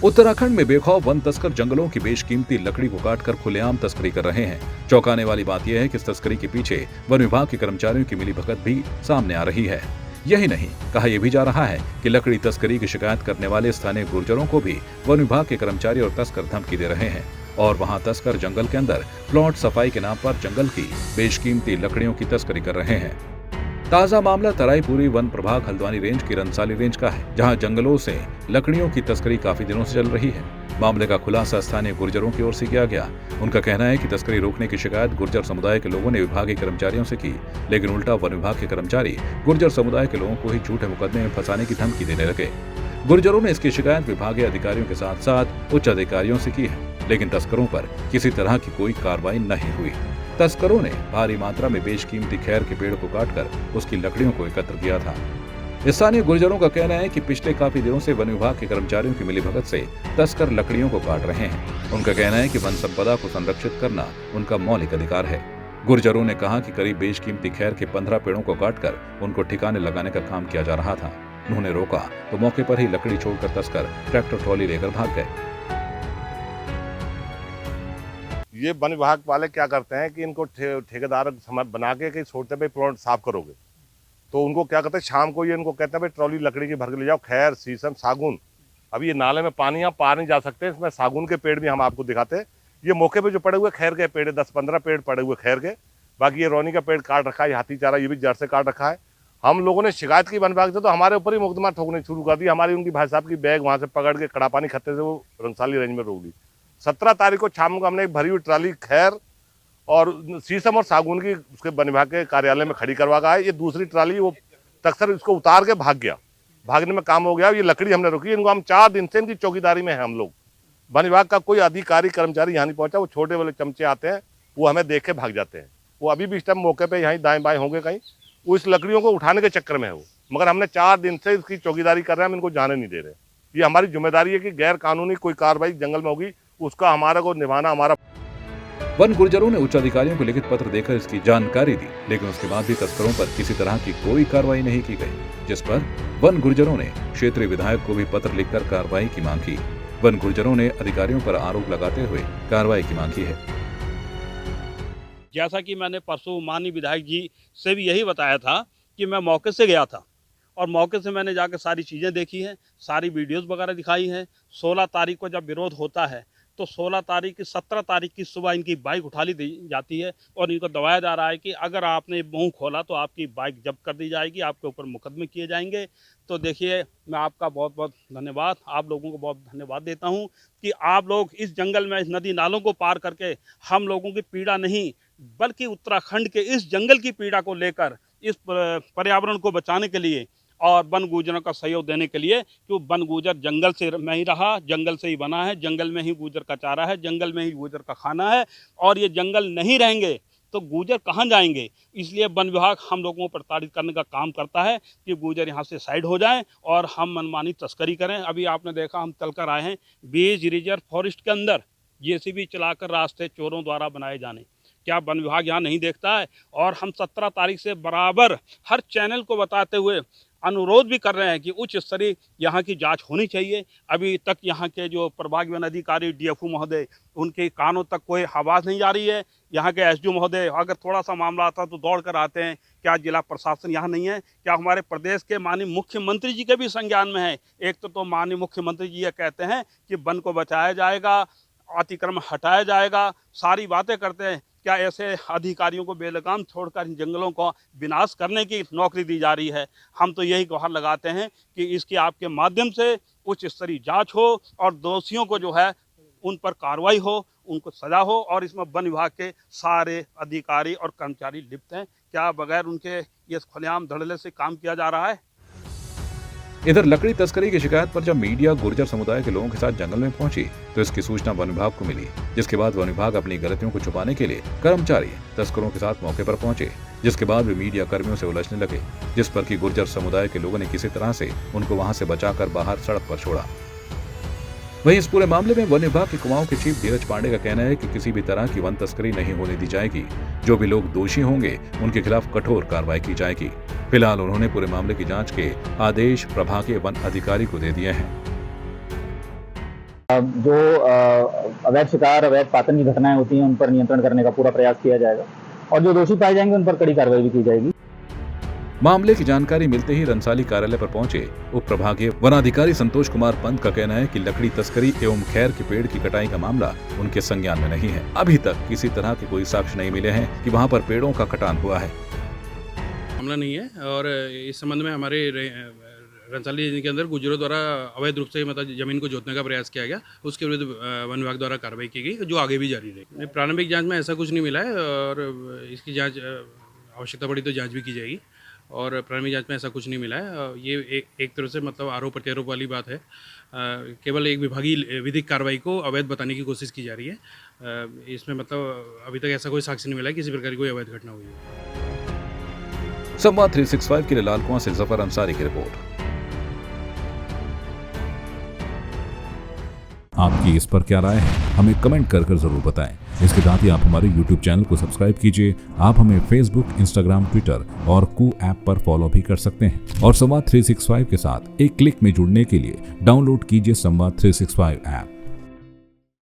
उत्तराखंड में बेखौफ वन तस्कर जंगलों की बेशकीमती लकड़ी को काटकर खुलेआम तस्करी कर रहे हैं। चौंकाने वाली बात यह है कि इस तस्करी के पीछे वन विभाग के कर्मचारियों की मिलीभगत भी सामने आ रही है। यही नहीं, कहा यह भी जा रहा है कि लकड़ी तस्करी की शिकायत करने वाले स्थानीय गुर्जरों को भी वन विभाग के कर्मचारी और तस्कर धमकी दे रहे हैं और वहां तस्कर जंगल के अंदर प्लॉट सफाई के नाम पर जंगल की बेशकीमती लकड़ियों की तस्करी कर रहे हैं। ताजा मामला तराईपुरी वन प्रभाग हल्द्वानी रेंज की रंसाली रेंज का है, जहां जंगलों से लकड़ियों की तस्करी काफी दिनों से चल रही है। मामले का खुलासा स्थानीय गुर्जरों की ओर से किया गया। उनका कहना है कि तस्करी रोकने की शिकायत गुर्जर समुदाय के लोगों ने विभागीय कर्मचारियों से की, लेकिन उल्टा वन विभाग के कर्मचारी गुर्जर समुदाय के लोगों को ही झूठे मुकदमे में फंसाने की धमकी देने लगे। गुर्जरों ने इसकी शिकायत विभागीय अधिकारियों के साथ साथ उच्च अधिकारियों से की है, लेकिन तस्करों पर किसी तरह की कोई कार्रवाई नहीं हुई। तस्करों ने भारी मात्रा में बेशकीमती खैर के पेड़ को काटकर उसकी लकड़ियों को एकत्र किया था। स्थानीय गुर्जरों का कहना है कि पिछले काफी दिनों से वन विभाग के कर्मचारियों की मिलीभगत से तस्कर लकड़ियों को काट रहे हैं। उनका कहना है कि वन संपदा को संरक्षित करना उनका मौलिक अधिकार है। गुर्जरों ने कहा कि करीब बेशकीमती खैर के 15 पेड़ों को काटकर उनको ठिकाने लगाने का काम किया जा रहा था। उन्होंने रोका तो मौके पर ही लकड़ी छोड़कर तस्कर ट्रैक्टर ट्रॉली लेकर भाग गए। ये वन विभाग वाले क्या करते हैं कि इनको ठेकेदार समझ बना के कि छोड़ते भाई प्लॉट साफ करोगे, तो उनको क्या करते हैं शाम को ये इनको कहते हैं भाई ट्रॉली लकड़ी की भर के ले जाओ, खैर शीशम सागुन। अभी ये नाले में पानी आप पार नहीं जा सकते, इसमें सागुन के पेड़ भी हम आपको दिखाते हैं। ये मौके पे जो पड़े हुए खैर के पेड़ 10-15 पेड़ पड़े हुए खैर के, बाकी ये रोनी का पेड़ काट रखा है, हाथी चारा ये भी जड़ से काट रखा है। हम लोगों ने शिकायत की वन विभाग से, तो हमारे ऊपर ही मुकदमा ठोकने शुरू कर दी। हमारी उनकी भाई साहब की बैग वहाँ से पकड़ के कड़ा पानी खत्ते से वो रंगसाली रेंज में रोक दी। 17 तारीख को शाम को हमने एक भरी हुई ट्राली खैर और शीशम और सागुन की उसके वन विभाग के कार्यालय में खड़ी करवा गया है। ये दूसरी ट्राली वो तस्कर इसको उतार के भाग गया, भागने में काम हो गया। ये लकड़ी हमने रोकी, इनको हम 4 दिन से इनकी चौकीदारी में है हम लोग। वन विभाग का कोई अधिकारी कर्मचारी यहाँ नहीं पहुंचा। वो छोटे वाले चमचे आते हैं, वो हमें देख के भाग जाते हैं। वो अभी भी इस टाइम मौके पर यहाँ दाएँ बाएँ होंगे कहीं, वो इस लकड़ियों को उठाने के चक्कर में है वो। मगर हमने 4 दिन से इसकी चौकीदारी कर रहे हैं, हम इनको जाने नहीं दे रहे। ये हमारी जिम्मेदारी है कि गैर कानूनी कोई कार्रवाई जंगल में होगी उसका हमारा को निभाना हमारा। वन गुर्जरों ने उच्च अधिकारियों को लिखित पत्र देकर इसकी जानकारी दी, लेकिन उसके बाद भी तस्करों पर किसी तरह की कोई कार्रवाई नहीं की गई, जिस पर वन गुर्जरों ने क्षेत्रीय विधायक को भी पत्र लिखकर कार्रवाई की मांग की। वन गुर्जरों ने अधिकारियों पर आरोप लगाते हुए कार्रवाई की मांग की है। जैसा कि मैंने परसों माननीय विधायक जी से भी यही बताया था कि मैं मौके से गया था और मौके से मैंने जाकर सारी चीज़ें देखी हैं, सारी वीडियोस वगैरह दिखाई हैं। 16 तारीख को जब विरोध होता है तो 16 तारीख की 17 तारीख की सुबह इनकी बाइक उठा ली जाती है और इनको दबाया जा रहा है कि अगर आपने मुंह खोला तो आपकी बाइक जब्त कर दी जाएगी, आपके ऊपर मुकदमे किए जाएंगे। तो देखिए, मैं आपका बहुत बहुत धन्यवाद, आप लोगों को बहुत धन्यवाद देता हूं कि आप लोग इस जंगल में, इस नदी नालों को पार करके हम लोगों की पीड़ा नहीं बल्कि उत्तराखंड के इस जंगल की पीड़ा को लेकर इस पर्यावरण को बचाने के लिए और वन गुर्जरों का सहयोग देने के लिए, क्यों वन गुर्जर जंगल से में ही रहा, जंगल से ही बना है, जंगल में ही गुर्जर का चारा है, जंगल में ही गुर्जर का खाना है और ये जंगल नहीं रहेंगे तो गुर्जर कहाँ जाएंगे। इसलिए वन विभाग हम लोगों को प्रताड़ित करने का काम करता है कि गुर्जर यहाँ से साइड हो जाएं और हम मनमानी तस्करी करें। अभी आपने देखा हम चलकर आए हैं बीज रिजर्व फॉरेस्ट के अंदर जेसीबी चलाकर रास्ते चोरों द्वारा बनाए जाने। क्या वन विभाग यहाँ नहीं देखता है? और हम 17 तारीख से बराबर हर चैनल को बताते हुए अनुरोध भी कर रहे हैं कि उच्च स्तरीय यहाँ की जांच होनी चाहिए। अभी तक यहाँ के जो प्रभागीय वन अधिकारी डीएफओ महोदय, उनके कानों तक कोई आवाज़ नहीं जा रही है। यहाँ के एसडीओ महोदय अगर थोड़ा सा मामला आता तो दौड़ कर आते हैं। क्या जिला प्रशासन यहाँ नहीं है? क्या हमारे प्रदेश के माननीय मुख्यमंत्री जी के भी संज्ञान में है? एक तो माननीय मुख्यमंत्री जी ये कहते हैं कि वन को बचाया जाएगा, अतिक्रमण हटाया जाएगा, सारी बातें करते हैं। क्या ऐसे अधिकारियों को बेलगाम छोड़कर इन जंगलों को विनाश करने की नौकरी दी जा रही है? हम तो यही गुहार लगाते हैं कि इसकी आपके माध्यम से उच्च स्तरीय जांच हो और दोषियों को जो है उन पर कार्रवाई हो, उनको सजा हो और इसमें वन विभाग के सारे अधिकारी और कर्मचारी लिप्त हैं। क्या बगैर उनके ये खुलेआम धड़ल्ले से काम किया जा रहा है? इधर लकड़ी तस्करी की शिकायत पर जब मीडिया गुर्जर समुदाय के लोगों के साथ जंगल में पहुंची तो इसकी सूचना वन विभाग को मिली, जिसके बाद वन विभाग अपनी गलतियों को छुपाने के लिए कर्मचारी तस्करों के साथ मौके पर पहुंचे, जिसके बाद वे मीडिया कर्मियों से उलझने लगे, जिस पर कि गुर्जर समुदाय के लोगों ने किसी तरह से उनको वहां से बचाकर बाहर सड़क पर छोड़ा। वहीं इस पूरे मामले में वन विभाग के कुमाऊं के चीफ धीरज पांडे का कहना है कि किसी भी तरह की वन तस्करी नहीं होने दी जाएगी। जो भी लोग दोषी होंगे उनके खिलाफ कठोर कार्रवाई की जाएगी। फिलहाल उन्होंने पूरे मामले की जांच के आदेश प्रभागीय वन अधिकारी को दे दिए हैं। जो अवैध शिकार, अवैध पातन की घटनाएं होती हैं उन पर नियंत्रण करने का पूरा प्रयास किया जाएगा और जो दोषी पाए जाएंगे उन पर कड़ी कार्रवाई भी की जाएगी। मामले की जानकारी मिलते ही रंसाली कार्यालय पर पहुंचे उप प्रभागीय वनाधिकारी संतोष कुमार पंत का कहना है कि लकड़ी तस्करी एवं खैर के पेड़ की कटाई का मामला उनके संज्ञान में नहीं है। अभी तक किसी तरह के कोई साक्ष्य नहीं मिले हैं कि वहां पर पेड़ों का कटान हुआ है। मामला नहीं है और इस संबंध में हमारे रंसाली के अंदर गुजरों द्वारा अवैध रूप से मतलब जमीन को जोतने का प्रयास किया गया, उसके विरुद्ध वन विभाग द्वारा कार्रवाई की गई जो आगे भी जारी रहेगी। प्रारंभिक जांच में ऐसा कुछ नहीं मिला है और इसकी जांच आवश्यकता पड़ी तो जांच भी की जाएगी और प्रारंभिक जांच में ऐसा कुछ नहीं मिला है। ये एक तरह से मतलब आरोप प्रत्यारोप वाली बात है। केवल एक विभागीय विधिक कार्रवाई को अवैध बताने की कोशिश की जा रही है। इसमें मतलब अभी तक ऐसा कोई साक्ष्य नहीं मिला है किसी प्रकार की कोई अवैध घटना हुई है। संवाद 365 के लिए लाल कुआं से जफर अंसारी की रिपोर्ट। आपकी इस पर क्या राय है, हमें कमेंट कर जरूर बताएं। इसके साथ ही आप हमारे YouTube चैनल को सब्सक्राइब कीजिए। आप हमें Facebook, Instagram, Twitter और कू ऐप पर फॉलो भी कर सकते हैं और संवाद 365 के साथ एक क्लिक में जुड़ने के लिए डाउनलोड कीजिए संवाद 365 ऐप।